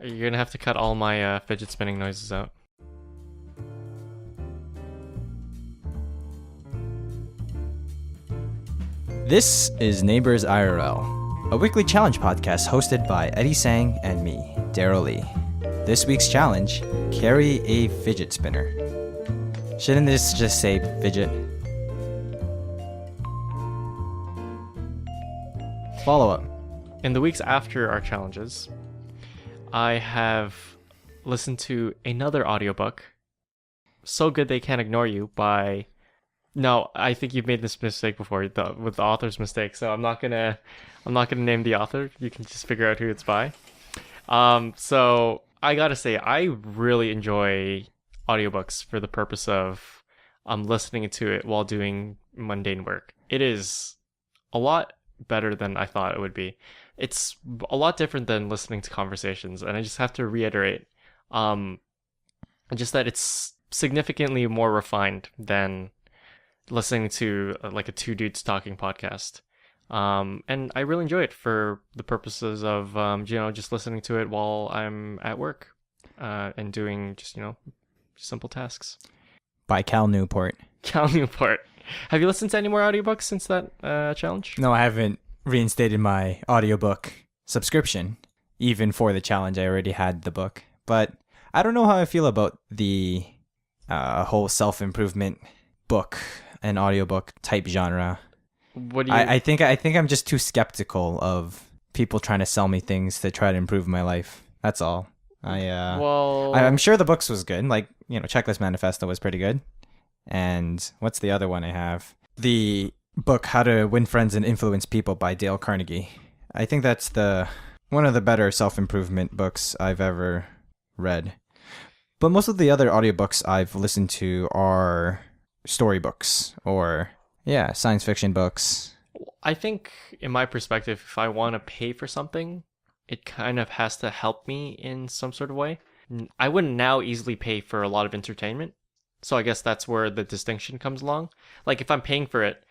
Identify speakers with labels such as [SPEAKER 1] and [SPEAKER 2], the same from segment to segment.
[SPEAKER 1] You're gonna have to cut all my fidget spinning noises out.
[SPEAKER 2] This is Neighbors IRL, a weekly challenge podcast hosted by Eddie Sang and me, Daryl Lee. This week's challenge, carry a fidget spinner. Shouldn't this just say fidget? Follow up.
[SPEAKER 1] In the weeks after our challenges, I have listened to another audiobook, So Good They Can't Ignore You by... No, I think you've made this mistake before with the author's mistake, so I'm not gonna name the author. You can just figure out who it's by. So I gotta say, I really enjoy audiobooks for the purpose of listening to it while doing mundane work. It is a lot better than I thought it would be. It's a lot different than listening to conversations, and I just have to reiterate, just that it's significantly more refined than listening to like a two dudes talking podcast. And I really enjoy it for the purposes of just listening to it while I'm at work and doing just simple tasks.
[SPEAKER 2] By Cal Newport.
[SPEAKER 1] Cal Newport. Have you listened to any more audiobooks since that challenge?
[SPEAKER 2] No, I haven't reinstated my audiobook subscription. Even for the challenge, I already had the book. But I don't know how I feel about the whole self-improvement book and audiobook type genre.
[SPEAKER 1] What do you...
[SPEAKER 2] I think I'm just too skeptical of people trying to sell me things to try to improve my life. That's all. I'm sure the books was good. Like, Checklist Manifesto was pretty good. And what's the other one I have? The book How to Win Friends and Influence People by Dale Carnegie. I think that's one of the better self-improvement books I've ever read. But most of the other audiobooks I've listened to are storybooks or science fiction books.
[SPEAKER 1] I think in my perspective, if I want to pay for something, it kind of has to help me in some sort of way. I wouldn't now easily pay for a lot of entertainment. So I guess that's where the distinction comes along. Like if I'm paying for it,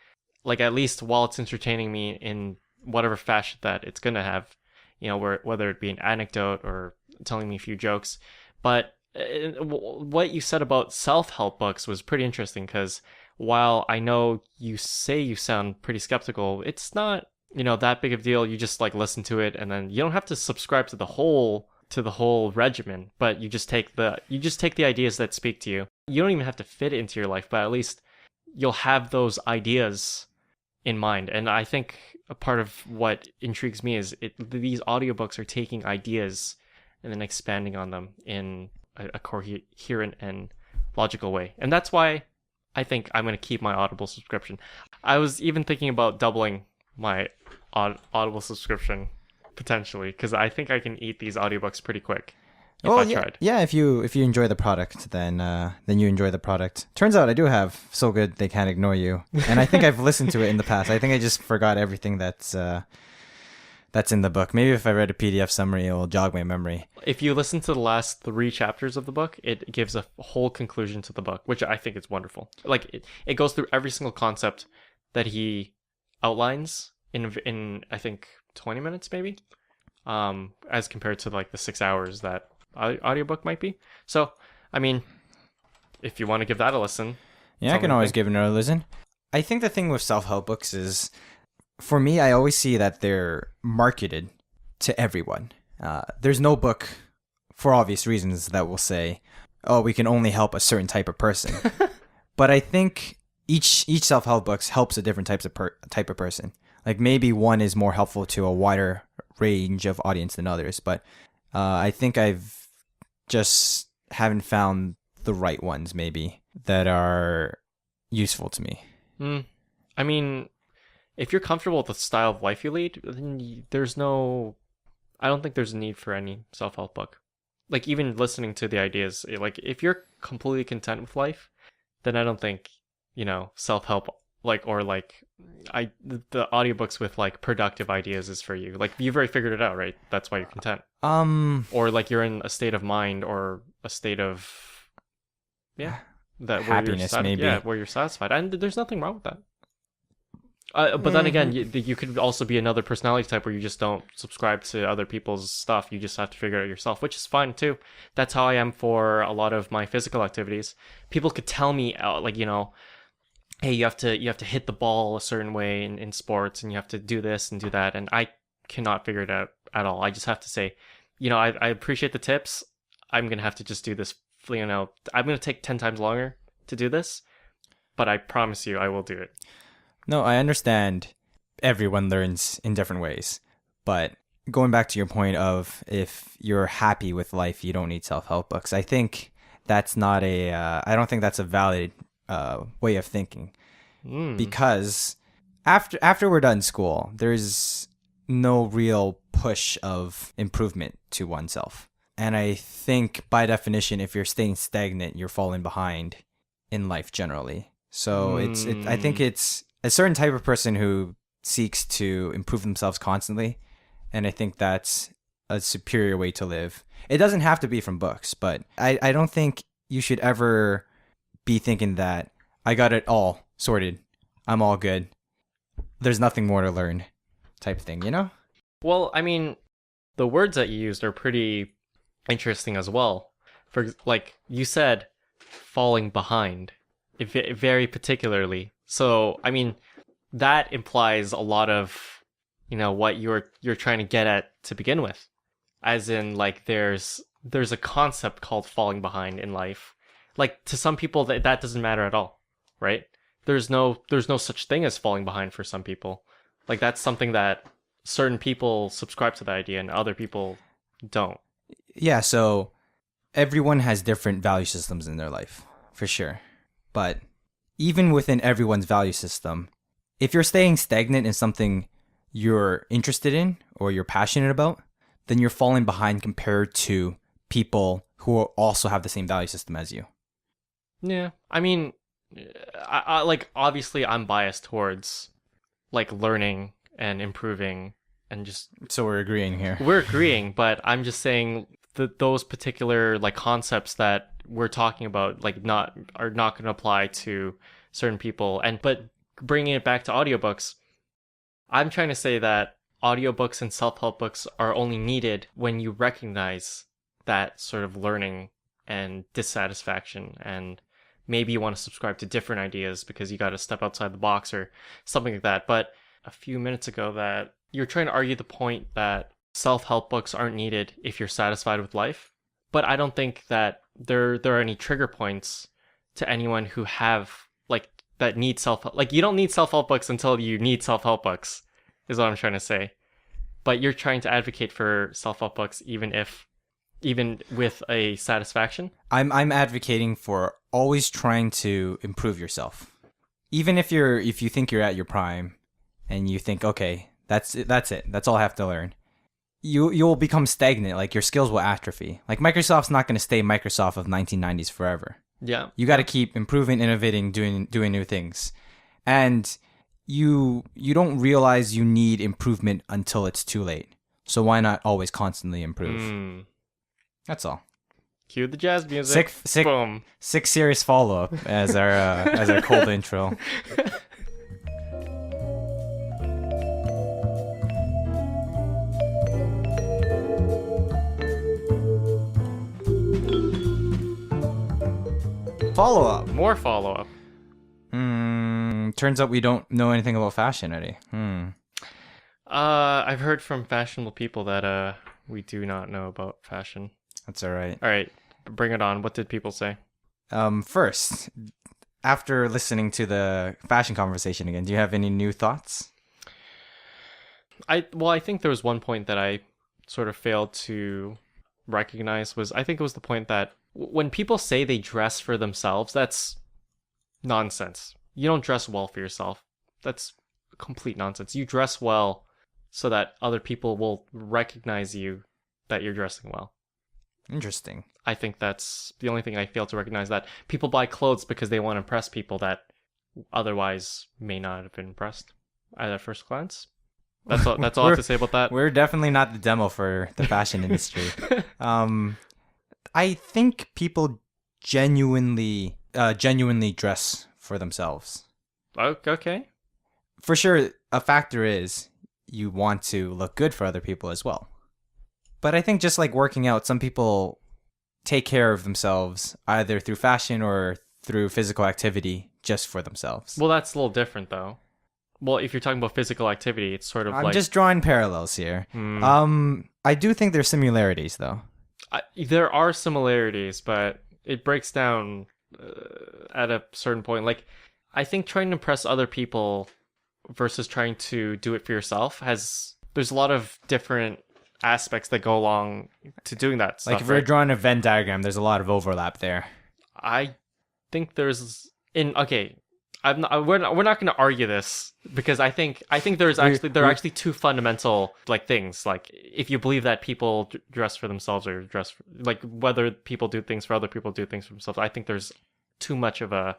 [SPEAKER 1] like at least while it's entertaining me in whatever fashion that it's going to have, whether it be an anecdote or telling me a few jokes. But what you said about self-help books was pretty interesting because while I know you say you sound pretty skeptical, it's not, that big of a deal. You just like listen to it and then you don't have to subscribe to the whole regimen, but you just take the ideas that speak to you. You don't even have to fit it into your life, but at least you'll have those ideas in mind. And I think a part of what intrigues me is these audiobooks are taking ideas and then expanding on them in a coherent and logical way. And that's why I think I'm going to keep my Audible subscription. I was even thinking about doubling my Audible subscription potentially, because I think I can eat these audiobooks pretty quick if I tried.
[SPEAKER 2] Yeah, if you enjoy the product, then you enjoy the product. Turns out I do have So Good They Can't Ignore You, and I think I've listened to it in the past. I think I just forgot everything that's in the book. Maybe if I read a PDF summary, it'll jog my memory.
[SPEAKER 1] If you listen to the last 3 chapters of the book, it gives a whole conclusion to the book, which I think is wonderful. Like it goes through every single concept that he outlines in I think 20 minutes maybe, as compared to like the 6 hours that audiobook might be. So, I mean, if you want to give that a listen.
[SPEAKER 2] Yeah, I can always give it another listen. I think the thing with self-help books is, for me, I always see that they're marketed to everyone. There's no book, for obvious reasons, that will say, oh, we can only help a certain type of person. But I think each self-help book helps a different type of person. Like maybe one is more helpful to a wider range of audience than others. But I think I've just haven't found the right ones, maybe, that are useful to me.
[SPEAKER 1] I mean, if you're comfortable with the style of life you lead, then I don't think there's a need for any self-help book. Like even listening to the ideas, like if you're completely content with life, then I don't think, self-help the audiobooks with like productive ideas is for you. Like you've already figured it out, right? That's why you're content. Or like you're in a state of mind or a state of
[SPEAKER 2] that happiness, maybe.
[SPEAKER 1] Yeah, where you're satisfied. And there's nothing wrong with that. But then again, you could also be another personality type where you just don't subscribe to other people's stuff. You just have to figure it out yourself, which is fine too. That's how I am for a lot of my physical activities. People could tell me, like, hey, you have to hit the ball a certain way in sports, and you have to do this and do that, and I cannot figure it out at all. I just have to say, I appreciate the tips. I'm gonna have to just do this. I'm gonna take 10 times longer to do this, but I promise you, I will do it.
[SPEAKER 2] No, I understand everyone learns in different ways. But going back to your point of if you're happy with life, you don't need self-help books. I think that's not I don't think that's a valid way of thinking. Because after we're done school, there's no real push of improvement to oneself. And I think by definition, if you're staying stagnant, you're falling behind in life generally. So I think it's a certain type of person who seeks to improve themselves constantly, and I think that's a superior way to live. It doesn't have to be from books, but I don't think you should ever be thinking that I got it all sorted, I'm all good, there's nothing more to learn type thing,
[SPEAKER 1] Well, I mean, the words that you used are pretty interesting as well. For like you said, falling behind, very particularly. So, I mean, that implies a lot of, what you're trying to get at to begin with. As in, like, there's a concept called falling behind in life. Like, to some people that doesn't matter at all, right? There's no such thing as falling behind for some people. Like, that's something that certain people subscribe to the idea and other people don't.
[SPEAKER 2] Yeah, so everyone has different value systems in their life, for sure. But even within everyone's value system, if you're staying stagnant in something you're interested in or you're passionate about, then you're falling behind compared to people who also have the same value system as you.
[SPEAKER 1] Yeah, I mean, I like, obviously I'm biased towards like learning and improving and just.
[SPEAKER 2] So we're agreeing here.
[SPEAKER 1] We're agreeing, but I'm just saying that those particular like concepts that we're talking about like are not going to apply to certain people. But bringing it back to audiobooks, I'm trying to say that audiobooks and self-help books are only needed when you recognize that sort of learning and dissatisfaction, and maybe you want to subscribe to different ideas because you got to step outside the box or something like that. But a few minutes ago that you're trying to argue the point that self-help books aren't needed if you're satisfied with life. But I don't think that there are any trigger points to anyone who have like that need self-help. Like, you don't need self-help books until you need self-help books, is what I'm trying to say. But you're trying to advocate for self-help books even with a satisfaction.
[SPEAKER 2] I'm advocating for always trying to improve yourself. Even if you think you're at your prime and you think, okay, that's it, that's all I have to learn. You'll become stagnant, like your skills will atrophy. Like, Microsoft's not going to stay Microsoft of 1990s forever.
[SPEAKER 1] Yeah.
[SPEAKER 2] You got to keep improving, innovating, doing new things. And you don't realize you need improvement until it's too late. So why not always constantly improve? That's all.
[SPEAKER 1] Cue the jazz music. Boom.
[SPEAKER 2] Sick serious follow-up as our cold intro. Follow-up.
[SPEAKER 1] More follow-up.
[SPEAKER 2] Turns out we don't know anything about fashion, Eddie.
[SPEAKER 1] I've heard from fashionable people that we do not know about fashion.
[SPEAKER 2] That's all right.
[SPEAKER 1] All right, bring it on. What did people say?
[SPEAKER 2] First, after listening to the fashion conversation again, do you have any new thoughts?
[SPEAKER 1] I think there was one point that I sort of failed to recognize. I think it was the point that when people say they dress for themselves, that's nonsense. You don't dress well for yourself. That's complete nonsense. You dress well so that other people will recognize you that you're dressing well.
[SPEAKER 2] Interesting.
[SPEAKER 1] I think that's the only thing I fail to recognize, that people buy clothes because they want to impress people that otherwise may not have been impressed at first glance. That's all I have to say about that.
[SPEAKER 2] We're definitely not the demo for the fashion industry. I think people genuinely dress for themselves.
[SPEAKER 1] Okay.
[SPEAKER 2] for sure, a factor is you want to look good for other people as well. But I think just like working out, some people take care of themselves either through fashion or through physical activity just for themselves.
[SPEAKER 1] Well, that's a little different though. Well, if you're talking about physical activity, it's sort of
[SPEAKER 2] I'm
[SPEAKER 1] like
[SPEAKER 2] just drawing parallels here. I do think there's similarities though.
[SPEAKER 1] there are similarities, but it breaks down at a certain point. Like, I think trying to impress other people versus trying to do it for yourself there's a lot of different aspects that go along to doing that stuff.
[SPEAKER 2] Like if we're drawing a Venn diagram, there's a lot of overlap there.
[SPEAKER 1] I think we're not going to argue this because I think there are actually two fundamental like things. Like if you believe that people dress for themselves or like whether people do things for other people do things for themselves, I think there's too much of a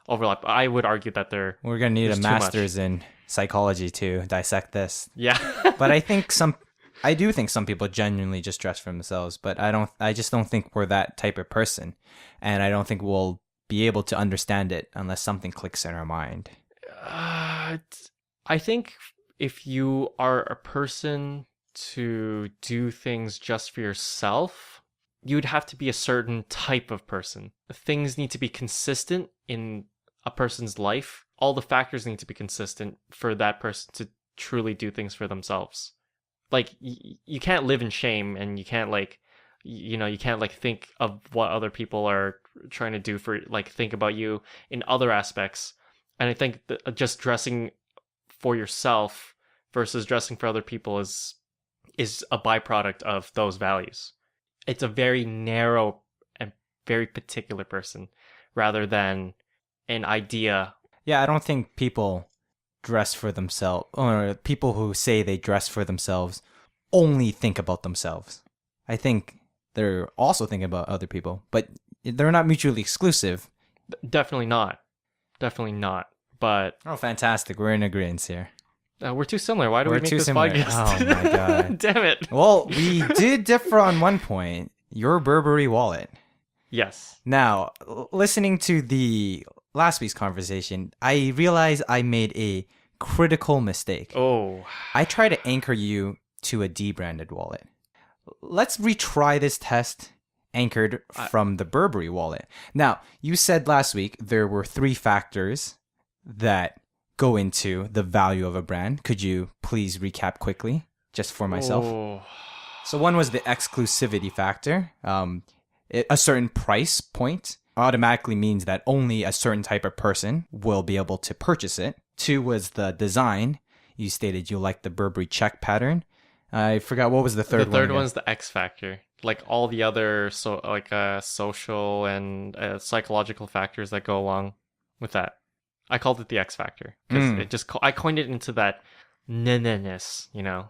[SPEAKER 1] overlap. I would argue that
[SPEAKER 2] we're gonna need a master's in psychology to dissect this.
[SPEAKER 1] Yeah.
[SPEAKER 2] But I do think some people genuinely just dress for themselves, but I just don't think we're that type of person, and I don't think we'll be able to understand it unless something clicks in our mind.
[SPEAKER 1] I think if you are a person to do things just for yourself, you'd have to be a certain type of person. Things need to be consistent in a person's life. All the factors need to be consistent for that person to truly do things for themselves. Like you can't live in shame, and you can't you can't think of what other people are trying to do for think about you in other aspects. And I think that just dressing for yourself versus dressing for other people is a byproduct of those values. It's a very narrow and very particular person rather than an idea.
[SPEAKER 2] Yeah, I don't think people dress for themselves, or people who say they dress for themselves only think about themselves. I think they're also thinking about other people, but they're not mutually exclusive.
[SPEAKER 1] Definitely not. But
[SPEAKER 2] oh, fantastic! We're in agreement here.
[SPEAKER 1] We're too similar. Why do we make this podcast?
[SPEAKER 2] Oh my god!
[SPEAKER 1] Damn it!
[SPEAKER 2] Well, we did differ on one point. Your Burberry wallet.
[SPEAKER 1] Yes.
[SPEAKER 2] Now, listening to the last week's conversation, I realized I made a critical mistake.
[SPEAKER 1] Oh.
[SPEAKER 2] I tried to anchor you to a D-branded wallet. Let's retry this test anchored from the Burberry wallet. Now, you said last week there were 3 factors that go into the value of a brand. Could you please recap quickly, just for myself?
[SPEAKER 1] Oh.
[SPEAKER 2] So one was the exclusivity factor. A certain price point automatically means that only a certain type of person will be able to purchase it. 2 was the design. You stated you liked the Burberry check pattern. I forgot, what was the third one?
[SPEAKER 1] The third one's the X factor. Like all the other social and psychological factors that go along with that. I called it the X factor because I coined it into that ness,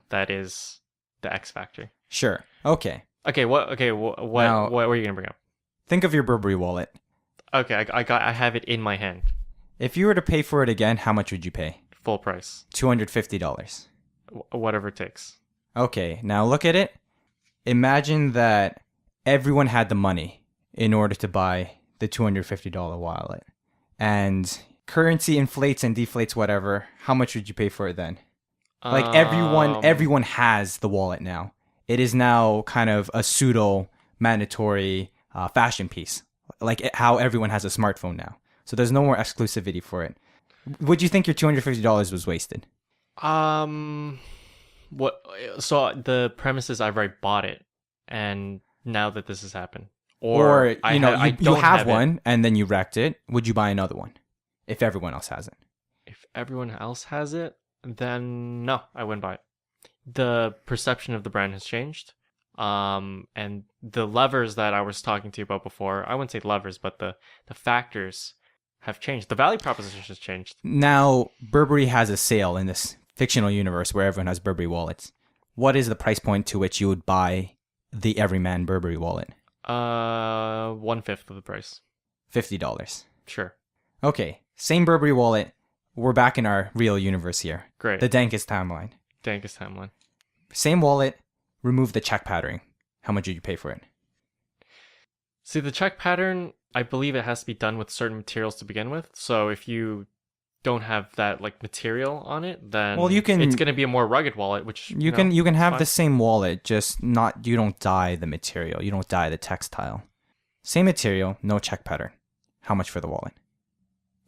[SPEAKER 1] that is the X factor.
[SPEAKER 2] Sure. Okay.
[SPEAKER 1] Okay. What were you gonna bring up?
[SPEAKER 2] Think of your Burberry wallet.
[SPEAKER 1] Okay, I have it in my hand.
[SPEAKER 2] If you were to pay for it again, how much would you pay?
[SPEAKER 1] Full price.
[SPEAKER 2] $250.
[SPEAKER 1] Whatever it takes.
[SPEAKER 2] Okay, now look at it. Imagine that everyone had the money in order to buy the $250 wallet. And currency inflates and deflates whatever. How much would you pay for it then? Like everyone has the wallet now. It is now kind of a pseudo mandatory fashion piece. Like how everyone has a smartphone now. So there's no more exclusivity for it. Would you think your $250 was wasted?
[SPEAKER 1] What? So the premise is I've already bought it, and now that this has happened,
[SPEAKER 2] or you have one and then you wrecked it. Would you buy another one if everyone else has it?
[SPEAKER 1] If everyone else has it, then no, I wouldn't buy it. The perception of the brand has changed, and the levers that I was talking to you about before, I wouldn't say levers, but the factors have changed. The value proposition has changed.
[SPEAKER 2] Now Burberry has a sale in this fictional universe where everyone has Burberry wallets. What is the price point to which you would buy the everyman Burberry wallet?
[SPEAKER 1] 1/5 of the price.
[SPEAKER 2] $50.
[SPEAKER 1] Sure.
[SPEAKER 2] Okay, same Burberry wallet. We're back in our real universe here.
[SPEAKER 1] Great.
[SPEAKER 2] The dankest timeline. Same wallet. Remove the check pattern. How much did you pay for it?
[SPEAKER 1] See, the check pattern, I believe it has to be done with certain materials to begin with. So if you don't have that like material on it, then
[SPEAKER 2] Well, you can
[SPEAKER 1] it's going to be a more rugged wallet, which
[SPEAKER 2] you can
[SPEAKER 1] it's
[SPEAKER 2] have
[SPEAKER 1] fine.
[SPEAKER 2] the same wallet, just not you don't dye the material. You don't dye the textile. Same material, no check pattern. How much for the wallet?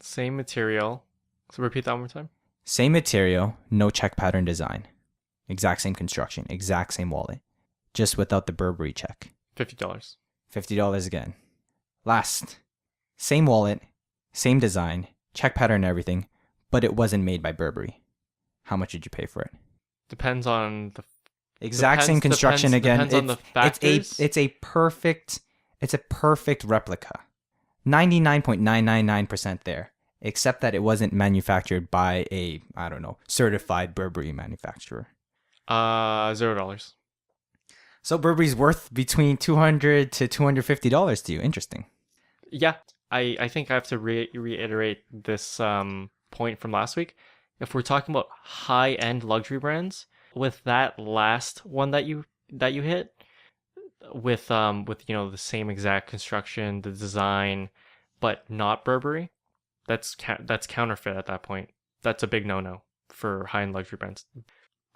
[SPEAKER 1] Same material. So repeat that one more time.
[SPEAKER 2] Same material, no check pattern design. Exact same construction, exact same wallet. Just without the Burberry check.
[SPEAKER 1] $50.
[SPEAKER 2] $50 again. Last. Same wallet, same design, check pattern and everything, but it wasn't made by Burberry. How much did you pay for it?
[SPEAKER 1] Depends on the
[SPEAKER 2] Exact same construction again.
[SPEAKER 1] Depends on the factors.
[SPEAKER 2] It's a perfect replica. 99.999% there. Except that it wasn't manufactured by a, I don't know, certified Burberry manufacturer.
[SPEAKER 1] $0.
[SPEAKER 2] So Burberry's worth between $200 to $250 to you. Interesting.
[SPEAKER 1] Yeah, I think I have to reiterate this point from last week. If we're talking about high-end luxury brands, with that last one that you hit, with the same exact construction, the design, but not Burberry, that's counterfeit at that point. That's a big no-no for high-end luxury brands.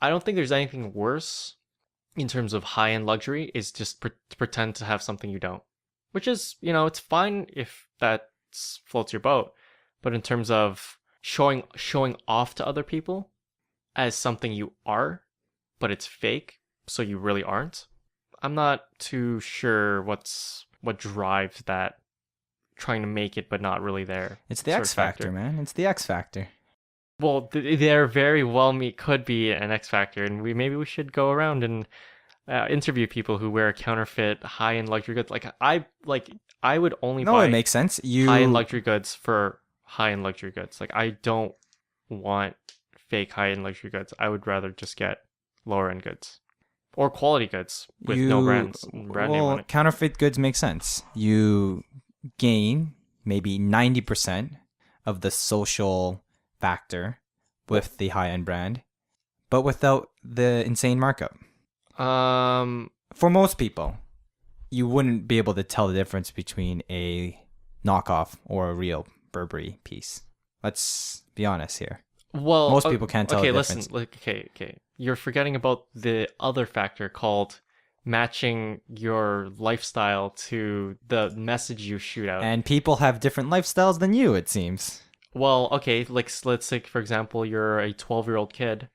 [SPEAKER 1] I don't think there's anything worse in terms of high-end luxury is just pretend to have something you don't. Which is, it's fine if that floats your boat. But in terms of showing off to other people as something you are, but it's fake, so you really aren't, I'm not too sure what drives that, trying to make it but not really there.
[SPEAKER 2] It's the X factor, man. It's the X factor.
[SPEAKER 1] Well, there very well could be an X factor, and maybe we should go around and interview people who wear counterfeit high-end luxury goods. I would only buy
[SPEAKER 2] it makes sense.
[SPEAKER 1] high-end luxury goods for high-end luxury goods. Like, I don't want fake high-end luxury goods. I would rather just get lower-end goods or quality goods with no brand name on it.
[SPEAKER 2] Counterfeit goods make sense. You gain maybe 90% of the social factor with the high-end brand, but without the insane markup. For most people, you wouldn't be able to tell the difference between a knockoff or a real Burberry piece. Let's be honest here.
[SPEAKER 1] Well,
[SPEAKER 2] most people can't tell the difference.
[SPEAKER 1] Okay. You're forgetting about the other factor called matching your lifestyle to the message you shoot out.
[SPEAKER 2] And people have different lifestyles than you, it seems.
[SPEAKER 1] Well, okay, like let's say, for example, you're a 12-year-old kid,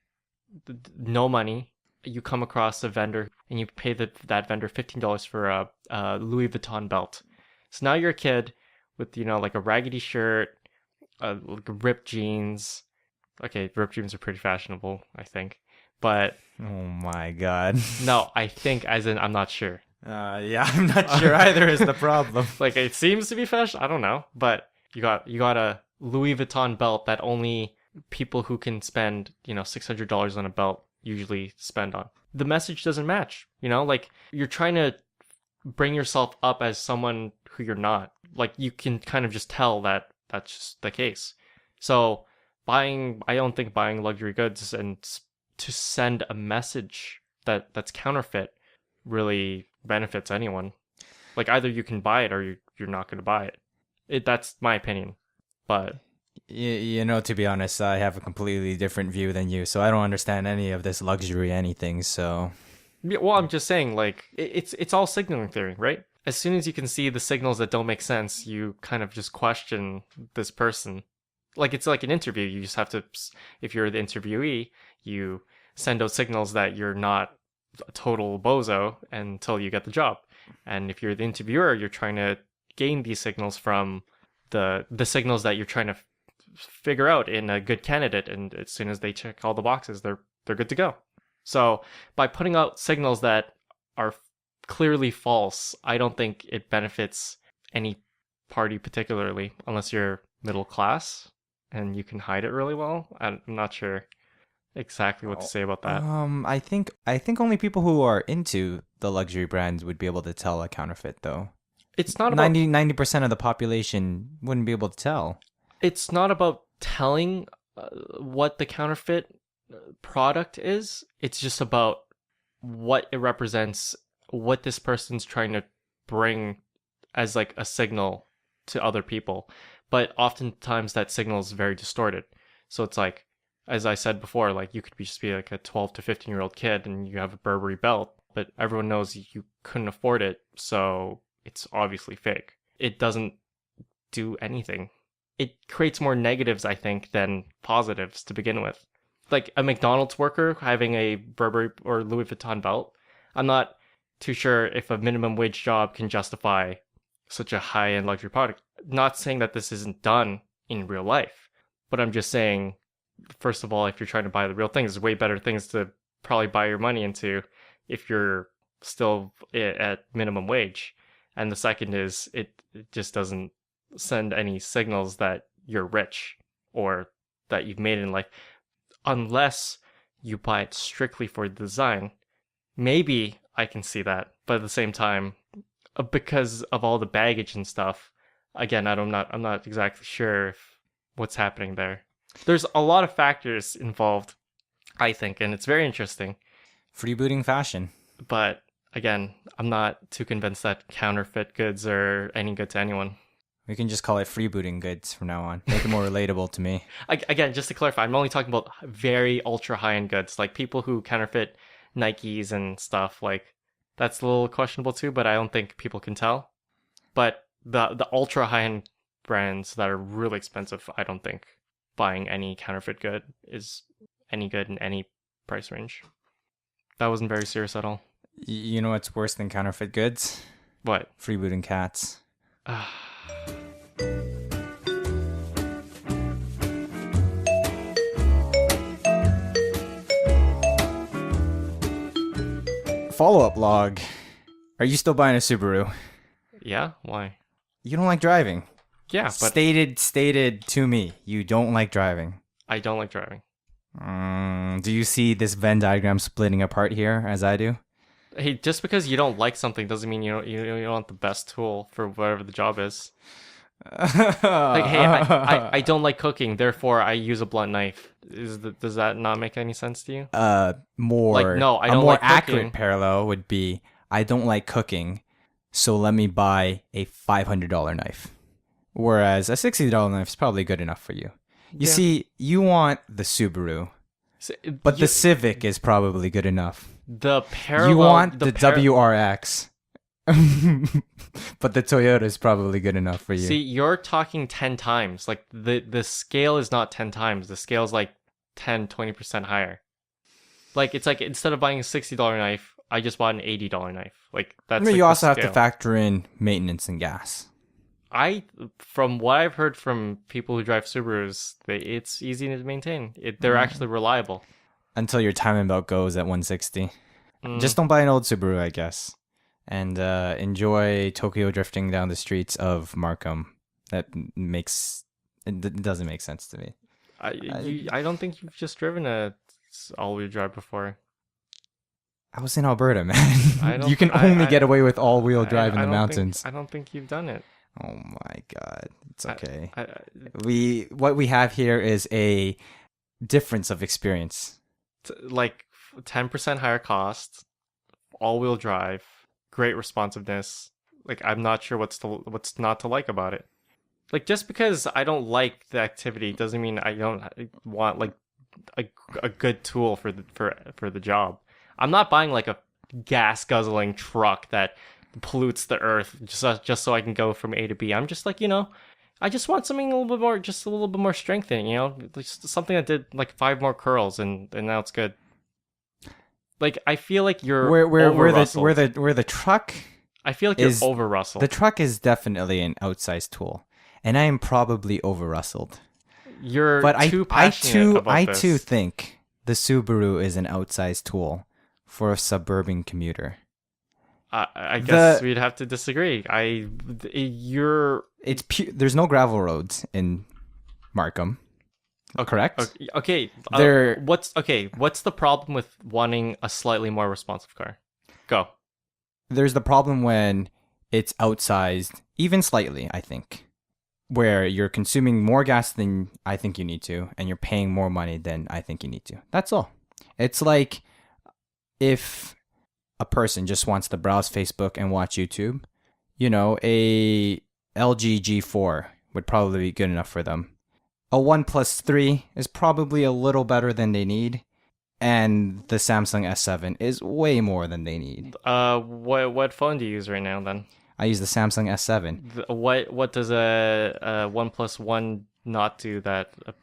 [SPEAKER 1] no money. You come across a vendor and you pay that vendor $15 for a Louis Vuitton belt. So now you're a kid with, like a raggedy shirt, ripped jeans. Okay, ripped jeans are pretty fashionable, I think. But
[SPEAKER 2] oh my god.
[SPEAKER 1] No, I think as in I'm not sure.
[SPEAKER 2] Yeah, I'm not sure either is the problem.
[SPEAKER 1] Like it seems to be fashion, I don't know, but you got a Louis Vuitton belt that only people who can spend, $600 on a belt usually spend on. The message doesn't match, like you're trying to bring yourself up as someone who you're not. Like you can kind of just tell that that's just the case. So I don't think buying luxury goods and to send a message that's counterfeit really benefits anyone. Like either you can buy it or you're not going to buy it. That's my opinion. But
[SPEAKER 2] to be honest, I have a completely different view than you, so I don't understand any of this luxury anything. So,
[SPEAKER 1] yeah, well, I'm just saying, like it's all signaling theory, right? As soon as you can see the signals that don't make sense, you kind of just question this person. Like it's like an interview. You just have to, if you're the interviewee, you send out signals that you're not a total bozo until you get the job. And if you're the interviewer, you're trying to gain these signals from the signals that you're trying to figure out in a good candidate. And as soon as they check all the boxes, they're good to go. So by putting out signals that are clearly false, I don't think it benefits any party particularly, unless you're middle class and you can hide it really well. I'm not sure exactly what to say about that.
[SPEAKER 2] I think only people who are into the luxury brands would be able to tell a counterfeit, though.
[SPEAKER 1] It's not about
[SPEAKER 2] 90% of the population wouldn't be able to tell.
[SPEAKER 1] It's not about telling what the counterfeit product is. It's just about what it represents, what this person's trying to bring as like a signal to other people. But oftentimes that signal is very distorted. So it's like, as I said before, like you could just be like a 12 to 15-year-old kid and you have a Burberry belt, but everyone knows you couldn't afford it, so it's obviously fake. It doesn't do anything. It creates more negatives, I think, than positives to begin with. Like a McDonald's worker having a Burberry or Louis Vuitton belt, I'm not too sure if a minimum wage job can justify such a high-end luxury product. Not saying that this isn't done in real life, but I'm just saying, first of all, if you're trying to buy the real things, there's way better things to probably buy your money into if you're still at minimum wage. And the second is it just doesn't send any signals that you're rich or that you've made it in life, unless you buy it strictly for the design. Maybe I can see that, but at the same time, because of all the baggage and stuff, again, I'm not exactly sure if what's happening there. There's a lot of factors involved, I think, and it's very interesting.
[SPEAKER 2] Freebooting fashion.
[SPEAKER 1] But again, I'm not too convinced that counterfeit goods are any good to anyone.
[SPEAKER 2] We can just call it freebooting goods from now on. Make it more relatable to me.
[SPEAKER 1] Again, just to clarify, I'm only talking about very ultra high-end goods, like people who counterfeit Nikes and stuff. Like, that's a little questionable too, but I don't think people can tell. But the ultra high-end brands that are really expensive, I don't think buying any counterfeit good is any good in any price range. That wasn't very serious at all.
[SPEAKER 2] You know what's worse than counterfeit goods?
[SPEAKER 1] What?
[SPEAKER 2] Freebooting cats. Follow-up log. Are you still buying a Subaru?
[SPEAKER 1] Yeah? Why?
[SPEAKER 2] You don't like driving.
[SPEAKER 1] Yeah, but
[SPEAKER 2] Stated to me, you don't like driving.
[SPEAKER 1] I don't like driving.
[SPEAKER 2] Do you see this Venn diagram splitting apart here, as I do?
[SPEAKER 1] Hey, just because you don't like something doesn't mean you don't want the best tool for whatever the job is. Like, hey, I don't like cooking, therefore I use a blunt knife. Does that not make any sense to you?
[SPEAKER 2] More
[SPEAKER 1] like, no, I
[SPEAKER 2] a
[SPEAKER 1] don't
[SPEAKER 2] more
[SPEAKER 1] like
[SPEAKER 2] accurate
[SPEAKER 1] cooking.
[SPEAKER 2] parallel would be, I don't like cooking, so let me buy a $500 knife. Whereas a $60 knife is probably good enough for you. You see, you want the Subaru, but the Civic is probably good enough.
[SPEAKER 1] The parallel.
[SPEAKER 2] You want the WRX, but the Toyota is probably good enough for you.
[SPEAKER 1] See, you're talking 10 times. Like, the scale is not 10 times. The scale is like 10, 20% higher. Like, it's like instead of buying a $60 knife, I just bought an $80 knife. Like, that's like
[SPEAKER 2] you also have to
[SPEAKER 1] scale.
[SPEAKER 2] factor in maintenance and gas.
[SPEAKER 1] From what I've heard from people who drive Subarus, it's easy to maintain. They're actually reliable.
[SPEAKER 2] Until your timing belt goes at 160. Just don't buy an old Subaru, I guess. And enjoy Tokyo drifting down the streets of Markham. It doesn't make sense to me.
[SPEAKER 1] I don't think you've just driven a all-wheel drive before.
[SPEAKER 2] I was in Alberta, man. You can only get away with all-wheel drive in the mountains.
[SPEAKER 1] I don't think you've done it.
[SPEAKER 2] Oh my god, it's okay.
[SPEAKER 1] What
[SPEAKER 2] we have here is a difference of experience.
[SPEAKER 1] Like 10% higher cost, all-wheel drive, great responsiveness. Like, I'm not sure what's not to like about it. Like, just because I don't like the activity doesn't mean I don't want like a good tool for the job. I'm not buying like a gas guzzling truck that pollutes the earth just so I can go from A to B. I'm just like, I just want something a little bit more strengthening, just something that did like 5 more curls and now it's good. Like, I feel like you're
[SPEAKER 2] where the truck.
[SPEAKER 1] I feel like you're over rustled.
[SPEAKER 2] The truck is definitely an outsized tool, and I am probably over rustled.
[SPEAKER 1] But too passionate about this.
[SPEAKER 2] I too think the Subaru is an outsized tool for a suburban commuter.
[SPEAKER 1] I guess we'd have to disagree.
[SPEAKER 2] There's no gravel roads in Markham.
[SPEAKER 1] Okay,
[SPEAKER 2] correct?
[SPEAKER 1] Okay. What's the problem with wanting a slightly more responsive car? Go.
[SPEAKER 2] There's the problem when it's outsized, even slightly, I think, where you're consuming more gas than I think you need to, and you're paying more money than I think you need to. That's all. It's like if a person just wants to browse Facebook and watch YouTube, a LG G4 would probably be good enough for them. A OnePlus 3 is probably a little better than they need, and the Samsung S7 is way more than they need.
[SPEAKER 1] What phone do you use right now then?
[SPEAKER 2] I use the Samsung S7.
[SPEAKER 1] What does a OnePlus One not do that a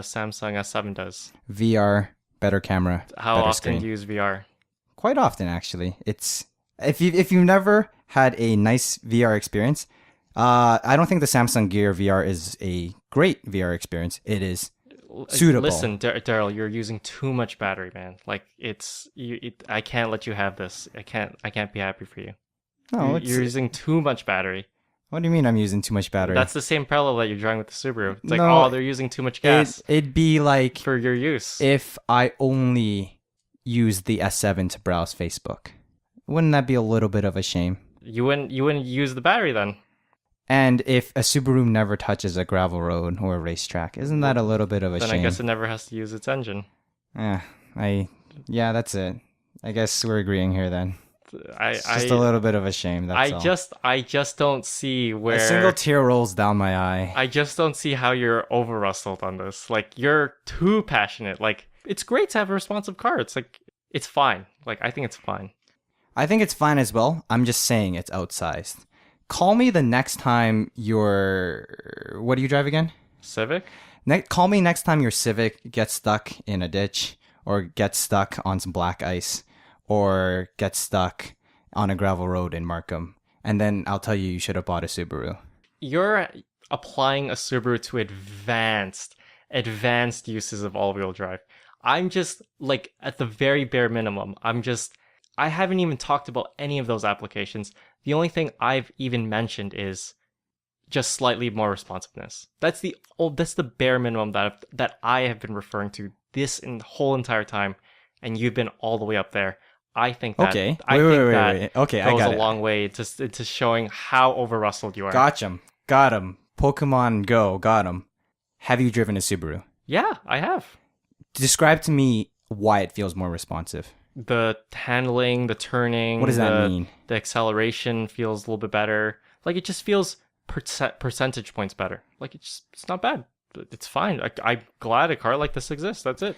[SPEAKER 1] Samsung S7 does?
[SPEAKER 2] VR, better camera,
[SPEAKER 1] How
[SPEAKER 2] better
[SPEAKER 1] often
[SPEAKER 2] screen.
[SPEAKER 1] do you use VR?
[SPEAKER 2] Quite often, actually. It's if you've never had a nice VR experience, I don't think the Samsung Gear VR is a great VR experience. It is suitable.
[SPEAKER 1] Listen, Daryl, you're using too much battery, man. Like I can't let you have this. I can't be happy for you.
[SPEAKER 2] No,
[SPEAKER 1] You're using too much battery.
[SPEAKER 2] What do you mean I'm using too much battery?
[SPEAKER 1] That's the same parallel that you're drawing with the Subaru. It's like,
[SPEAKER 2] No,
[SPEAKER 1] oh, they're using too much gas
[SPEAKER 2] It'd be like
[SPEAKER 1] for your use.
[SPEAKER 2] if I only used the S7 to browse Facebook. Wouldn't that be a little bit of a shame?
[SPEAKER 1] You wouldn't use the battery then.
[SPEAKER 2] And if a Subaru never touches a gravel road or a racetrack, isn't that a little bit of a
[SPEAKER 1] Then
[SPEAKER 2] shame?
[SPEAKER 1] I guess it never has to use its engine.
[SPEAKER 2] Yeah, that's it. I guess we're agreeing here then. It's just a
[SPEAKER 1] I
[SPEAKER 2] little bit of a shame. That's all.
[SPEAKER 1] I just don't see where
[SPEAKER 2] A single tear rolls down my eye.
[SPEAKER 1] I just don't see how you're over rustled on this. Like, you're too passionate. Like, it's great to have a responsive car. It's like, it's fine. Like, I think it's fine.
[SPEAKER 2] I think it's fine as well. I'm just saying it's outsized. Call me the next time your... What do you drive again?
[SPEAKER 1] Civic?
[SPEAKER 2] Call me next time your Civic gets stuck in a ditch or gets stuck on some black ice or gets stuck on a gravel road in Markham. And then I'll tell you should have bought a Subaru.
[SPEAKER 1] You're applying a Subaru to advanced uses of all-wheel drive. I'm just, like, at the very bare minimum, I haven't even talked about any of those applications. The only thing I've even mentioned is just slightly more responsiveness. That's the bare minimum that I have been referring to this whole entire time, and you've been all the way up there. I think that
[SPEAKER 2] Okay.
[SPEAKER 1] That
[SPEAKER 2] Okay, I
[SPEAKER 1] goes
[SPEAKER 2] got
[SPEAKER 1] a
[SPEAKER 2] it.
[SPEAKER 1] long way to showing how over rustled you are.
[SPEAKER 2] Gotcha. Got him. Pokemon Go. Got him. Have you driven a Subaru?
[SPEAKER 1] Yeah, I have.
[SPEAKER 2] Describe to me why it feels more responsive.
[SPEAKER 1] The handling, the turning.
[SPEAKER 2] What does that mean?
[SPEAKER 1] The acceleration feels a little bit better. Like, it just feels percentage points better. Like, it's not bad. It's fine. I'm glad a car like this exists. That's it.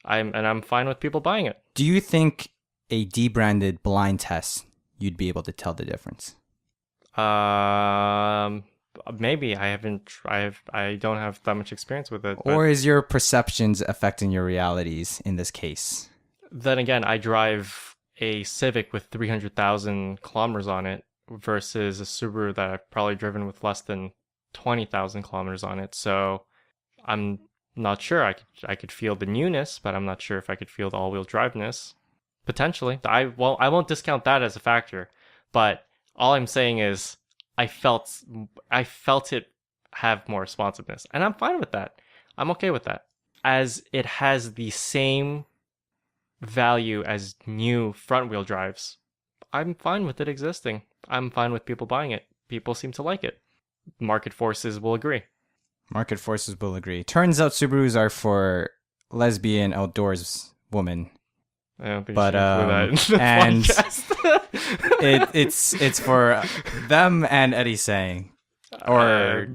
[SPEAKER 1] I'm fine with people buying it.
[SPEAKER 2] Do you think a debranded blind test, you'd be able to tell the difference?
[SPEAKER 1] Maybe I don't have that much experience with it.
[SPEAKER 2] Or is your perceptions affecting your realities in this case?
[SPEAKER 1] Then again, I drive a Civic with 300,000 kilometers on it versus a Subaru that I've probably driven with less than 20,000 kilometers on it. So I'm not sure. I could feel the newness, but I'm not sure if I could feel the all-wheel driveness. Potentially. I won't discount that as a factor, but all I'm saying is I felt it have more responsiveness, and I'm fine with that. I'm okay with that, as it has the same value as new front-wheel drives. I'm fine with it existing. I'm fine with people buying it. People seem to like it. Market forces will agree.
[SPEAKER 2] Market forces will agree. Turns out Subarus are for lesbian outdoors women.
[SPEAKER 1] I don't think
[SPEAKER 2] But
[SPEAKER 1] you should include that
[SPEAKER 2] and
[SPEAKER 1] in the podcast.
[SPEAKER 2] it's for them and Eddie Sang, or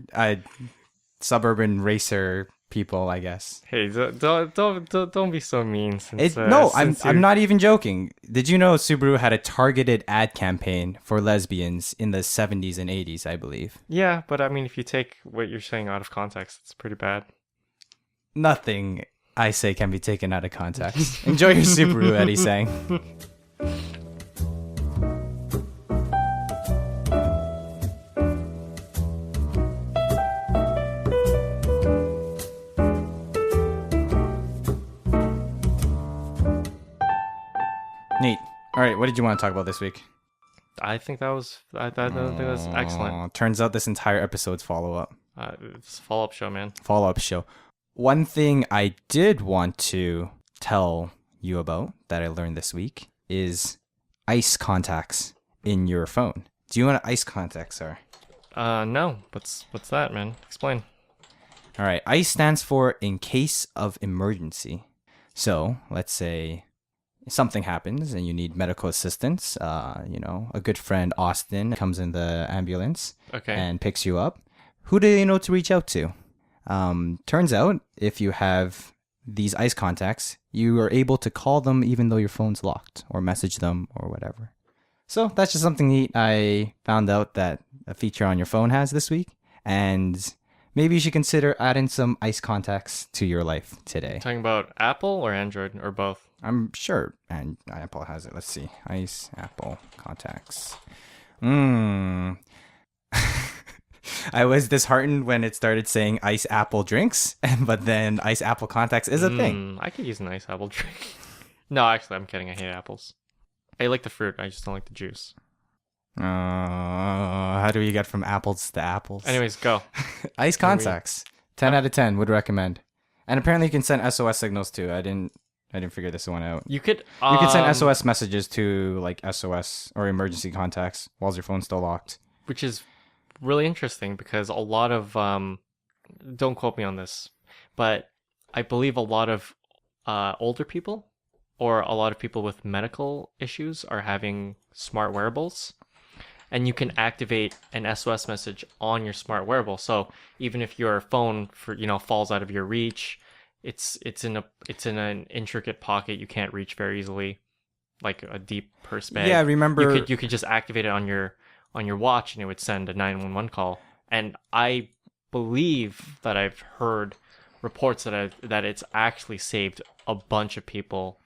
[SPEAKER 2] suburban racer people, I guess.
[SPEAKER 1] Hey, don't be so mean.
[SPEAKER 2] I'm not even joking. Did you know Subaru had a targeted ad campaign for lesbians in the 70s and 80s, I believe?
[SPEAKER 1] Yeah, but I mean, if you take what you're saying out of context, it's pretty bad.
[SPEAKER 2] Nothing I say can be taken out of context. Enjoy your Subaru, Eddie Sang. Neat. All right, what did you want to talk about this week?
[SPEAKER 1] I think that was excellent.
[SPEAKER 2] Turns out this entire episode's follow-up.
[SPEAKER 1] It's a follow-up show, man.
[SPEAKER 2] Follow-up show. One thing I did want to tell you about that I learned this week is ice contacts in your phone. Do you know what ice contacts are?
[SPEAKER 1] No. What's that, man? Explain.
[SPEAKER 2] All right. ICE stands for in case of emergency. So let's say something happens and you need medical assistance. A good friend, Austin, comes in the ambulance
[SPEAKER 1] Okay.
[SPEAKER 2] and picks you up. Who do you know to reach out to? Turns out, if you have these ice contacts, you are able to call them even though your phone's locked, or message them, or whatever. So that's just something neat I found out that a feature on your phone has this week. And maybe you should consider adding some ice contacts to your life today.
[SPEAKER 1] Talking about Apple or Android or both?
[SPEAKER 2] I'm sure and Apple has it. Let's see. Ice Apple contacts. I was disheartened when it started saying ice apple drinks, but then ice apple contacts is a thing.
[SPEAKER 1] I could use an ice apple drink. No, actually, I'm kidding. I hate apples. I like the fruit. I just don't like the juice.
[SPEAKER 2] How do we get from apples to apples?
[SPEAKER 1] Anyways, go.
[SPEAKER 2] Ice contacts. 10 out of 10 would recommend. And apparently you can send SOS signals too. I didn't figure this one out.
[SPEAKER 1] You could
[SPEAKER 2] send SOS messages to like SOS or emergency contacts while your phone's still locked.
[SPEAKER 1] Which is really interesting because a lot of don't quote me on this, but I believe a lot of older people or a lot of people with medical issues are having smart wearables, and you can activate an SOS message on your smart wearable. So even if your phone falls out of your reach, it's in an intricate pocket you can't reach very easily, like a deep purse bag.
[SPEAKER 2] Yeah, I remember
[SPEAKER 1] you could just activate it on your watch and it would send a 911 call. And I believe that I've heard reports that it's actually saved a bunch of people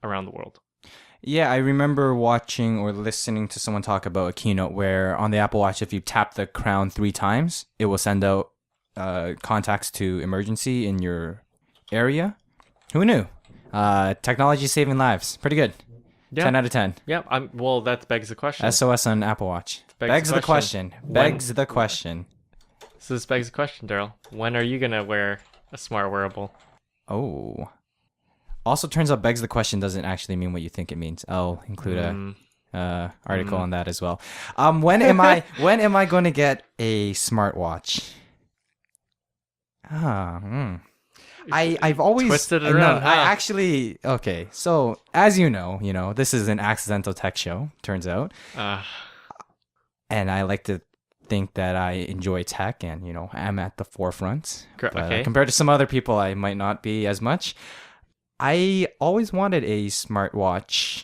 [SPEAKER 1] around the world.
[SPEAKER 2] Yeah, I remember watching or listening to someone talk about a keynote where on the Apple Watch, if you tap the crown 3 times, it will send out contacts to emergency in your area. Who knew? Technology saving lives. Pretty good. Yeah. 10 out of 10.
[SPEAKER 1] Yeah, well, that begs the question.
[SPEAKER 2] SOS on Apple Watch. Begs the question.
[SPEAKER 1] So this begs the question, Daryl. When are you going to wear a smart wearable?
[SPEAKER 2] Oh. Also, turns out begs the question doesn't actually mean what you think it means. I'll include a article on that as well. When am I going to get a smartwatch? I've always
[SPEAKER 1] twisted it around.
[SPEAKER 2] I actually okay. So as you know, this is an accidental tech show. Turns out, and I like to think that I enjoy tech, and I'm at the forefront.
[SPEAKER 1] Okay.
[SPEAKER 2] Compared to some other people, I might not be as much. I always wanted a smartwatch.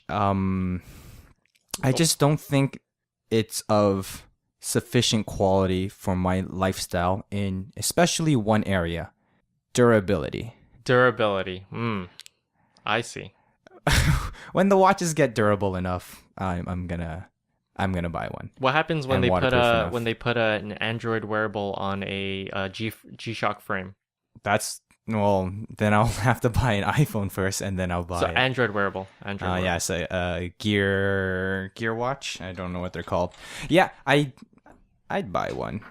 [SPEAKER 2] I just don't think it's of sufficient quality for my lifestyle in especially one area. Durability.
[SPEAKER 1] I see.
[SPEAKER 2] When the watches get durable enough, I'm gonna buy one.
[SPEAKER 1] What happens when they put an Android wearable on a G-Shock frame?
[SPEAKER 2] Then I'll have to buy an iPhone first, and then I'll buy.
[SPEAKER 1] So Android wearable.
[SPEAKER 2] Yeah, so gear watch. I don't know what they're called. Yeah, I'd buy one.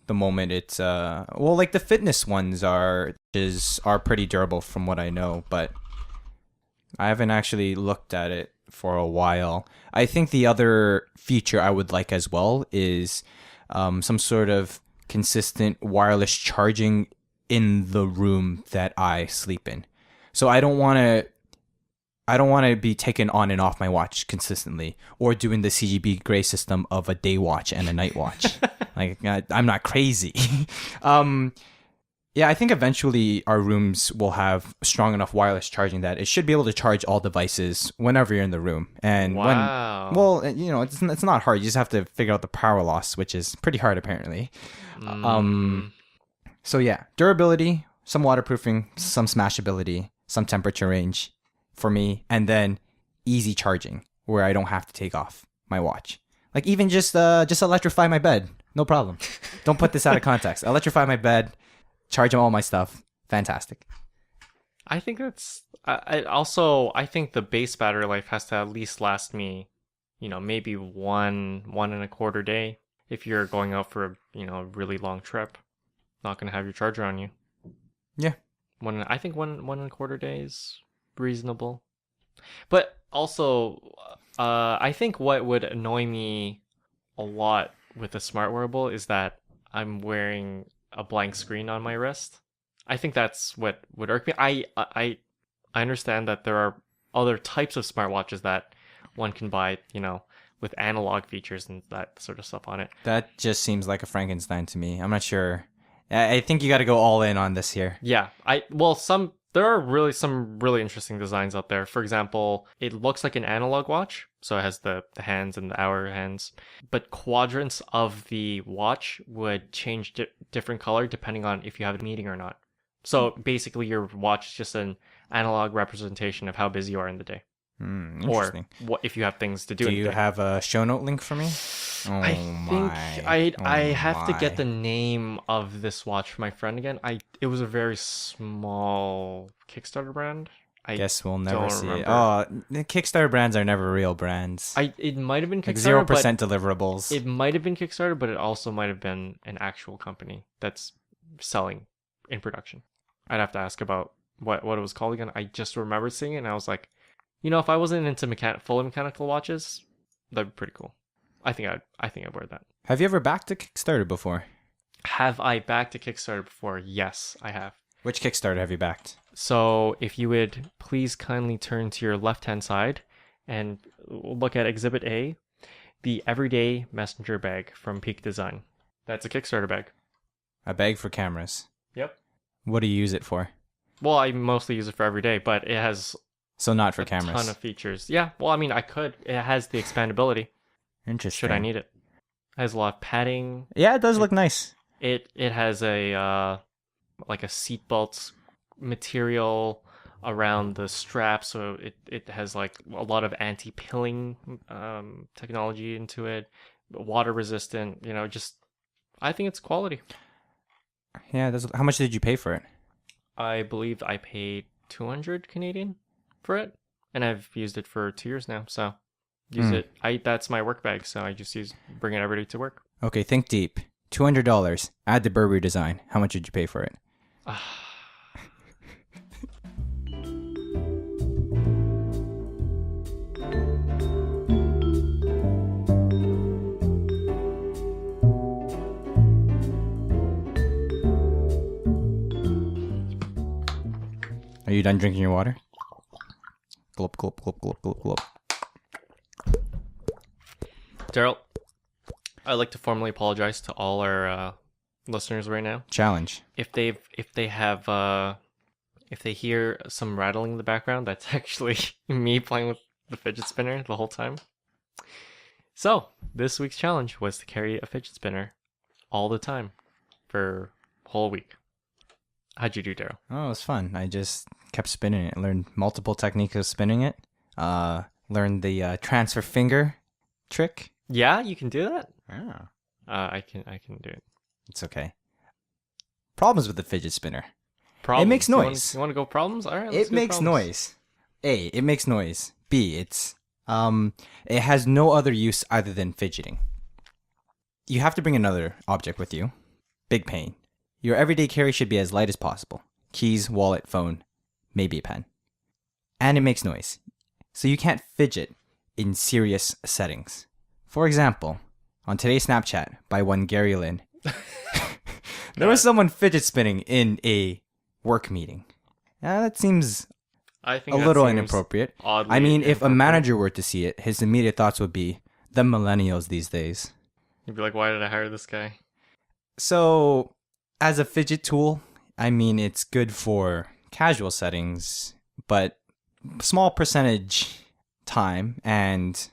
[SPEAKER 2] The moment it's like the fitness ones are pretty durable from what I know, but I haven't actually looked at it for a while. I think the other feature I would like as well is some sort of consistent wireless charging in the room that I sleep in. So I don't want to be taken on and off my watch consistently, or doing the CGB Grey system of a day watch and a night watch. Like I'm not crazy. Yeah, I think eventually our rooms will have strong enough wireless charging that it should be able to charge all devices whenever you're in the room. And it's not hard. You just have to figure out the power loss, which is pretty hard apparently. So yeah, durability, some waterproofing, some smashability, some temperature range for me, and then easy charging where I don't have to take off my watch. Like even just electrify my bed, no problem. Don't put this out of context. Electrify my bed, charge all my stuff. Fantastic.
[SPEAKER 1] I think that's. I think the base battery life has to at least last me, maybe one and a quarter day. If you're going out for a really long trip, not gonna have your charger on you.
[SPEAKER 2] Yeah.
[SPEAKER 1] I think one and a quarter days reasonable. But also, I think what would annoy me a lot with a smart wearable is that I'm wearing a blank screen on my wrist. I think that's what would irk me. I understand that there are other types of smartwatches that one can buy, with analog features and that sort of stuff on it.
[SPEAKER 2] That just seems like a Frankenstein to me. I'm not sure I think you got to go all in on this here.
[SPEAKER 1] Yeah, there are some really interesting designs out there. For example, it looks like an analog watch, so it has the hands and the hour hands, but quadrants of the watch would change different color depending on if you have a meeting or not. So basically, your watch is just an analog representation of how busy you are in the day, or
[SPEAKER 2] Interesting.
[SPEAKER 1] what if you have things to do.
[SPEAKER 2] Do
[SPEAKER 1] in the
[SPEAKER 2] you
[SPEAKER 1] day.
[SPEAKER 2] have a show note link for me?
[SPEAKER 1] I think I have to get the name of this watch for my friend again. It was a very small Kickstarter brand. I
[SPEAKER 2] guess we'll never
[SPEAKER 1] don't
[SPEAKER 2] see it.
[SPEAKER 1] remember.
[SPEAKER 2] Oh, the Kickstarter brands are never real brands.
[SPEAKER 1] It might have been
[SPEAKER 2] Like
[SPEAKER 1] Kickstarter,
[SPEAKER 2] 0% deliverables.
[SPEAKER 1] it might have been Kickstarter, but it also might have been an actual company that's selling in production. I'd have to ask about what it was called again. I just remembered seeing it, and I was like, if I wasn't into fully mechanical watches, that'd be pretty cool. I think I'd wear that.
[SPEAKER 2] Have you ever backed a Kickstarter before?
[SPEAKER 1] Have I backed a Kickstarter before? Yes, I have.
[SPEAKER 2] Which Kickstarter have you backed?
[SPEAKER 1] So if you would please kindly turn to your left-hand side and look at Exhibit A, the Everyday Messenger Bag from Peak Design. That's a Kickstarter bag.
[SPEAKER 2] A bag for cameras.
[SPEAKER 1] Yep.
[SPEAKER 2] What do you use it for?
[SPEAKER 1] Well, I mostly use it for every day, but it has
[SPEAKER 2] So not for
[SPEAKER 1] a
[SPEAKER 2] cameras.
[SPEAKER 1] ton of features. Yeah, well, I mean, I could. It has the expandability.
[SPEAKER 2] Interesting.
[SPEAKER 1] Should I need it? It has a lot of padding.
[SPEAKER 2] Yeah, it does look nice.
[SPEAKER 1] It has a like a seatbelt material around the strap, so it has like a lot of anti-pilling technology into it, water resistant. Just I think it's quality.
[SPEAKER 2] Yeah, it does. How much did you pay for it?
[SPEAKER 1] I believe I paid 200 Canadian for it, and I've used it for 2 years now. So use it. That's my work bag, so I just bring it every day to work.
[SPEAKER 2] Okay, think deep. $200. Add the Burberry design. How much did you pay for it? Are you done drinking your water? Glop, glop, glop, glop, glop, glop.
[SPEAKER 1] Daryl, I'd like to formally apologize to all our listeners right now.
[SPEAKER 2] Challenge.
[SPEAKER 1] If they hear some rattling in the background, that's actually me playing with the fidget spinner the whole time. So this week's challenge was to carry a fidget spinner all the time for a whole week. How'd you do, Daryl?
[SPEAKER 2] Oh, it was fun. I just kept spinning it. Learned multiple techniques of spinning it. Learned the transfer finger trick.
[SPEAKER 1] Yeah, you can do that.
[SPEAKER 2] Yeah.
[SPEAKER 1] I can do it.
[SPEAKER 2] It's okay. Problems with the fidget spinner.
[SPEAKER 1] Problems.
[SPEAKER 2] It makes noise.
[SPEAKER 1] You want to go problems? All right.
[SPEAKER 2] It makes noise. A, it makes noise. B, it has no other use other than fidgeting. You have to bring another object with you. Big pain. Your everyday carry should be as light as possible. Keys, wallet, phone, maybe a pen. And it makes noise. So you can't fidget in serious settings. For example, on today's Snapchat by one Gary Lynn, there was someone fidget spinning in a work meeting. That seems
[SPEAKER 1] I think
[SPEAKER 2] a
[SPEAKER 1] that
[SPEAKER 2] little
[SPEAKER 1] seems
[SPEAKER 2] inappropriate.
[SPEAKER 1] oddly
[SPEAKER 2] I mean, if a
[SPEAKER 1] inappropriate.
[SPEAKER 2] manager were to see it, his immediate thoughts would be, the millennials these days.
[SPEAKER 1] You'd be like, why did I hire this guy?
[SPEAKER 2] So, as a fidget tool, I mean, it's good for casual settings, but small percentage time and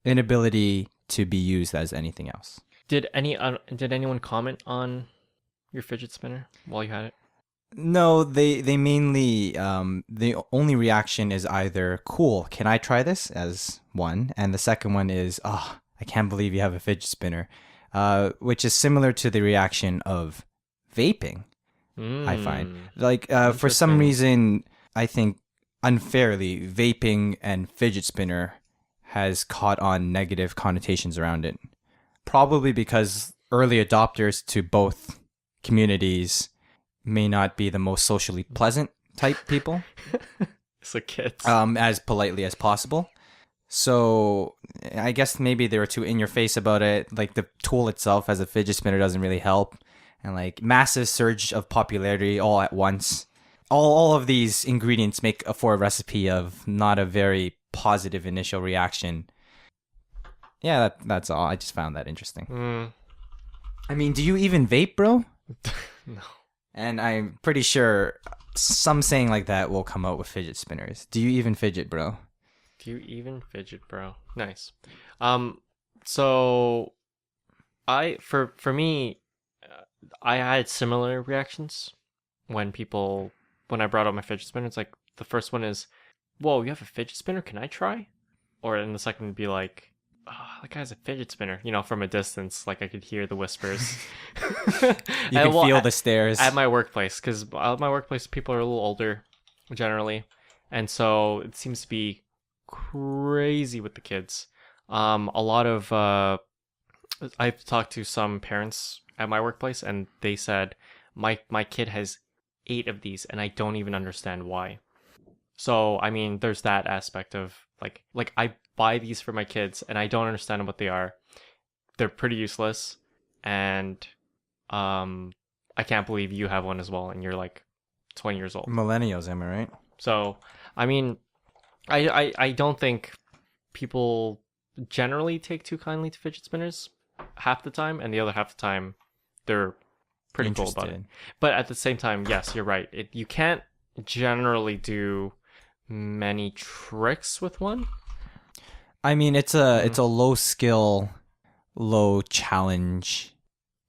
[SPEAKER 2] inability to be used as anything else.
[SPEAKER 1] Did anyone comment on your fidget spinner while you had it?
[SPEAKER 2] No, they mainly the only reaction is either cool, can I try this, as one, and the second one is, oh, I can't believe you have a fidget spinner, which is similar to the reaction of vaping. I find like for some
[SPEAKER 1] Interesting.
[SPEAKER 2] reason, I think unfairly, vaping and fidget spinner has caught on negative connotations around it, probably because early adopters to both communities may not be the most socially pleasant type people.
[SPEAKER 1] So kids.
[SPEAKER 2] As politely as possible. So I guess maybe they were too in your face about it. Like the tool itself as a fidget spinner doesn't really help. And like massive surge of popularity all at once. All of these ingredients make for a recipe of not a very positive initial reaction. Yeah, that's all. I just found that interesting. I mean, do you even vape, bro?
[SPEAKER 1] No.
[SPEAKER 2] And I'm pretty sure some saying like that will come out with fidget spinners. Do you even fidget, bro?
[SPEAKER 1] Do you even fidget, bro? Nice. So for me, I had similar reactions when when I brought up my fidget spinner. It's like the first one is, "Whoa, you have a fidget spinner? Can I try?" Or and the second would be like, "Oh, that guy's a fidget spinner." From a distance, like I could hear the whispers.
[SPEAKER 2] You can feel the stares.
[SPEAKER 1] At my workplace, because at my workplace, people are a little older, generally, and so it seems to be crazy with the kids. A lot of I've talked to some parents at my workplace, and they said my kid has 8 of these, and I don't even understand why. So I mean, there's that aspect of like I buy these for my kids, and I don't understand what they are. They're pretty useless, and I can't believe you have one as well, and you're like 20 years old.
[SPEAKER 2] Millennials, am I right?
[SPEAKER 1] So I mean, I don't think people generally take too kindly to fidget spinners half the time, and the other half the time they're pretty cool about it. But at the same time, yes, you're right. You can't generally do many tricks with one.
[SPEAKER 2] I mean, it's a low skill, low challenge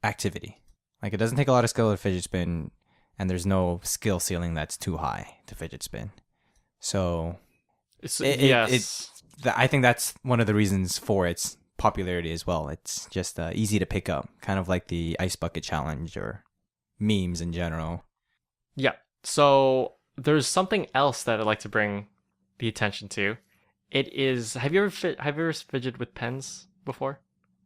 [SPEAKER 2] activity. Like, it doesn't take a lot of skill to fidget spin, and there's no skill ceiling that's too high to fidget spin. So, I think that's one of the reasons for its popularity as well. It's just easy to pick up, kind of like the ice bucket challenge or memes in general.
[SPEAKER 1] Yeah. So there's something else that I'd like to bring the attention to. It is. Have you ever fidgeted with pens before?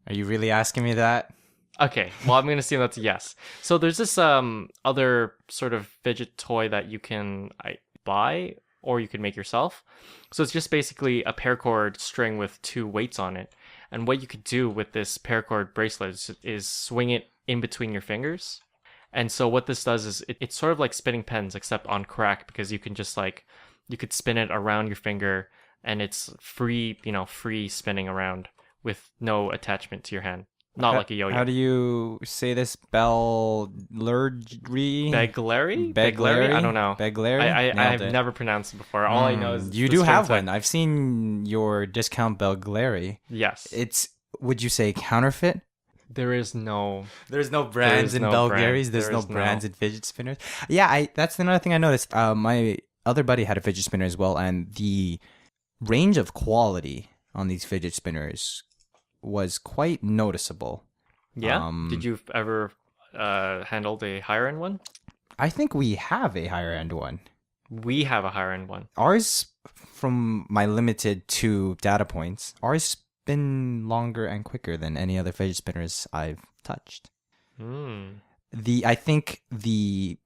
[SPEAKER 2] Are you really asking me that?
[SPEAKER 1] Okay. Well, I'm gonna assume that's a yes. So there's this other sort of fidget toy that you can buy or you can make yourself. So it's just basically a paracord string with 2 weights on it. And what you could do with this paracord bracelet is swing it in between your fingers. And so what this does is it's sort of like spinning pens, except on crack, because you can just you could spin it around your finger, and it's free spinning around with no attachment to your hand. Not like a yo-yo.
[SPEAKER 2] How do you say this? Beglery?
[SPEAKER 1] I don't know.
[SPEAKER 2] Beglery?
[SPEAKER 1] I've never pronounced it before. All I know is
[SPEAKER 2] you do have one. I've seen your discount Beglery.
[SPEAKER 1] Yes.
[SPEAKER 2] It's, would you say, counterfeit?
[SPEAKER 1] There's no
[SPEAKER 2] brands in Belgaries. There's no brands in fidget spinners. Yeah, that's another thing I noticed. My other buddy had a fidget spinner as well, and the range of quality on these fidget spinners was quite noticeable.
[SPEAKER 1] Yeah? Did you ever handled a higher end one?
[SPEAKER 2] I think we have a higher end one.
[SPEAKER 1] We have a higher end one.
[SPEAKER 2] Ours, from my limited 2 data points, ours spin longer and quicker than any other fidget spinners I've touched. I think the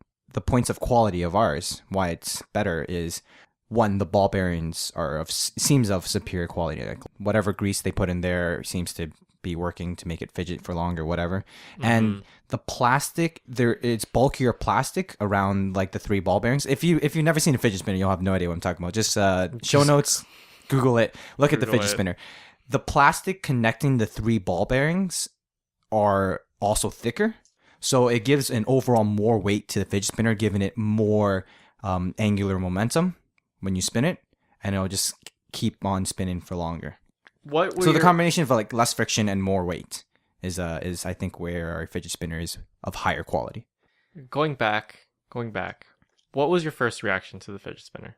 [SPEAKER 2] points of quality of ours, why it's better, is one, the ball bearings seems of superior quality. Like, whatever grease they put in there seems to be working to make it fidget for longer, whatever. And the plastic, it's bulkier plastic around like the 3 ball bearings. If you've never seen a fidget spinner, you'll have no idea what I'm talking about. Just show notes, Google it, look at the fidget spinner. The plastic connecting the 3 ball bearings are also thicker, so it gives an overall more weight to the fidget spinner, giving it more angular momentum when you spin it, and it'll just keep on spinning for longer. The combination of like less friction and more weight is I think where our fidget spinner is of higher quality. Going
[SPEAKER 1] back, what was your first reaction to the fidget spinner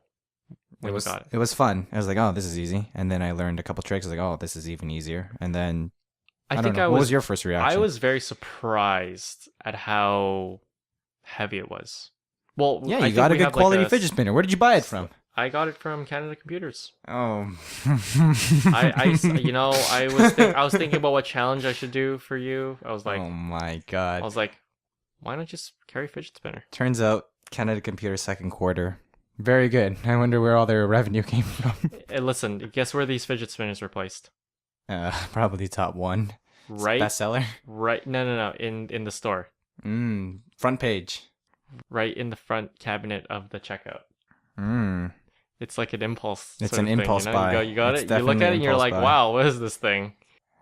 [SPEAKER 1] when you got it?
[SPEAKER 2] It was fun. I was like, oh, this is easy. And then I learned a couple tricks. I was like, oh, this is even easier. And then what was your first reaction?
[SPEAKER 1] I was very surprised at how heavy it was. Well,
[SPEAKER 2] yeah, you got a good quality fidget spinner. Where did you buy it from?
[SPEAKER 1] I got it from Canada Computers.
[SPEAKER 2] Oh.
[SPEAKER 1] I was thinking about what challenge I should do for you. I was like,
[SPEAKER 2] oh my god.
[SPEAKER 1] I was like, why not just carry fidget spinner?
[SPEAKER 2] Turns out Canada Computers second quarter, very good. I wonder where all their revenue came from.
[SPEAKER 1] Listen, guess where these fidget spinners were placed?
[SPEAKER 2] Probably top 1.
[SPEAKER 1] Right.
[SPEAKER 2] Bestseller.
[SPEAKER 1] Right. No. In the store.
[SPEAKER 2] Front page.
[SPEAKER 1] Right in the front cabinet of the checkout. It's like an impulse.
[SPEAKER 2] It's an impulse buy.
[SPEAKER 1] You got it. You look at it and you're like, wow, what is this thing?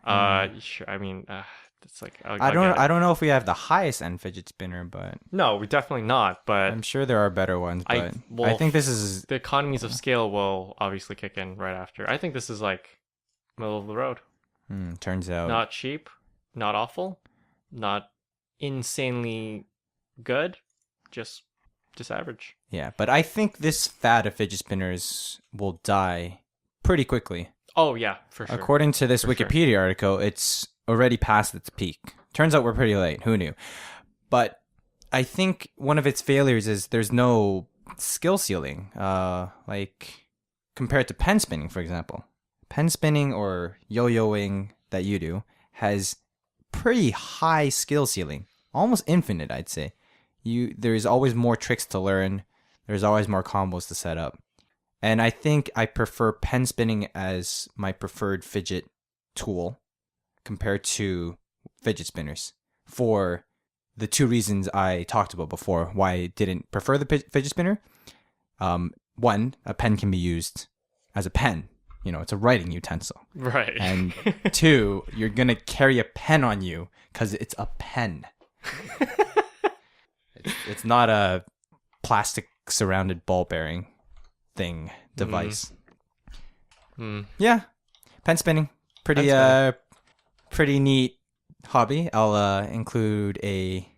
[SPEAKER 1] Sure. I mean, It's
[SPEAKER 2] I don't know if we have the highest end fidget spinner, but
[SPEAKER 1] No, we definitely not. But
[SPEAKER 2] I'm sure there are better ones. But I
[SPEAKER 1] well,
[SPEAKER 2] think this is
[SPEAKER 1] the economies of scale will obviously kick in right after. I think this is like middle of the road.
[SPEAKER 2] Turns out
[SPEAKER 1] Not cheap, not awful, not insanely good, just average.
[SPEAKER 2] yeah. But I think this fad of fidget spinners will die pretty quickly.
[SPEAKER 1] Oh yeah, for sure.
[SPEAKER 2] According to this Wikipedia article, it's already past its peak. Turns out we're pretty late. Who knew? But I think one of its failures is there's no skill ceiling. Like compared to pen spinning, for example. Pen spinning or yo-yoing that you do has pretty high skill ceiling. Almost infinite, I'd say. There's always more tricks to learn. There's always more combos to set up. And I think I prefer pen spinning as my preferred fidget tool compared to fidget spinners for the two reasons I talked about before why I didn't prefer the fidget spinner. One, a pen can be used as a pen. It's a writing utensil.
[SPEAKER 1] Right.
[SPEAKER 2] And two, you're going to carry a pen on you because it's a pen. It's not a plastic surrounded ball bearing device. Yeah, pen spinning, pretty neat hobby. I'll include a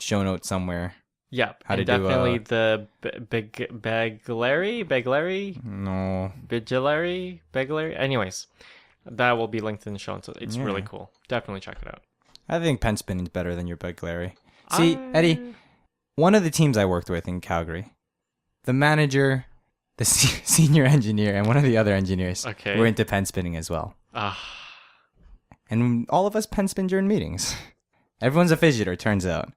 [SPEAKER 2] show note somewhere.
[SPEAKER 1] Yeah,
[SPEAKER 2] How to
[SPEAKER 1] definitely
[SPEAKER 2] do
[SPEAKER 1] the Beglary,
[SPEAKER 2] no
[SPEAKER 1] Beglary. Anyways, that will be linked in the show. So it's really cool. Definitely check it out.
[SPEAKER 2] I think pen spinning's better than your Beglary. See, Eddie, one of the teams I worked with in Calgary, the manager, the senior engineer, and one of the other engineers were into pen spinning as well. And all of us pen spin during meetings. Everyone's a fidgeter, turns out.